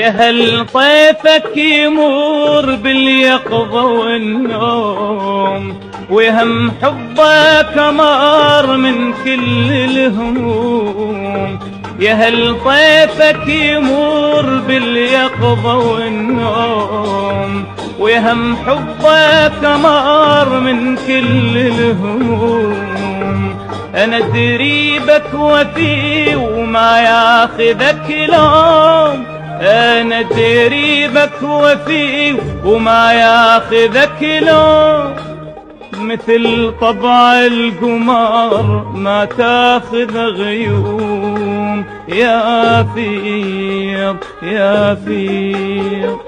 يا هل طيفك يمر باليقظة والنوم، وهم حبك أمر من كل الهموم. يا هل طيفك يمر باليقظة والنوم، وهم حبك أمر من كل الهموم. أنا دريبك وفي وما ياخذك لوم، أنا دريبك وفي وما ياخذك لوم. مثل طبع القمر ما تاخذ غيوم، يا فيض يا فيض.